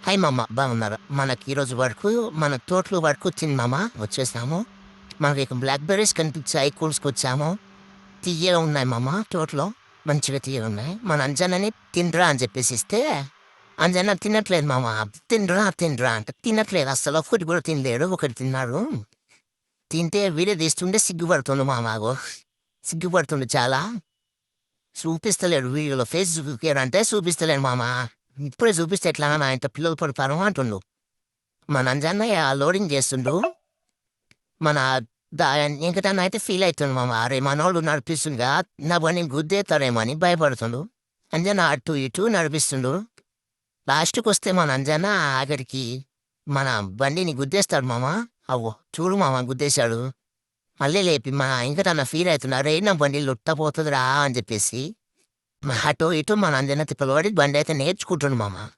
Hi మామ బాగున్నారు. మనకి ఈరోజు వరకు మన తోటలో వరకు వచ్చింది మామ. వచ్చేసాము. మనకి ఇక బ్లాక్ బెర్రీస్ కనిపించాయి, కోసుకొచ్చాము. తియ్యగా ఉన్నాయి మామ తోటలో. మంచిగా తియ్యగా ఉన్నాయి. మన అంజనని తినరా అని చెప్పేసి ఇస్తే అంజన తినట్లేదు మామ. తినరా తినరా అంటే తినట్లేదు అసలు. ఒకటి కూడా తినలేడు. ఒకటి తిన్నాడు. తింటే వీడియో తీస్తుంటే సిగ్గుపడుతుంది మామాగో. సిగ్గుపడుతుంది చాలా. చూపిస్తలేడు వీడియోలో. ఫేస్ చూపించారంటే చూపిస్తలేడు మామ. ఇప్పుడే చూపిస్తే ఎట్లా నా ఇంత పిల్లలు పడతారు అంటుండు. మన అంజన్నయ్య లోడింగ్ చేస్తుండు. మన ఇంకటన్నా అయితే ఫీల్ అవుతుంది మామ. అరే మనోళ్ళు నడిపిస్తుండగా నా బండి గుద్దేస్తారేమో అని భయపడుతుండు. అంజన అటు ఇటు నడిపిస్తుండు. లాస్ట్కి వస్తే మన అంజన ఆఖరికి మన బండిని గుద్దేస్తాడు మామ. అవ్వో చూడు మామ గుద్దేశాడు. మళ్ళీ లేపి మా ఇంకటన్నా ఫీల్ అవుతున్నా. అరే నా బండి లొట్టపోతుందిరా అని చెప్పేసి అటు ఇటు మన అంజన తిప్పలవాడి బండి అయితే నేర్చుకుంటుండు మామ.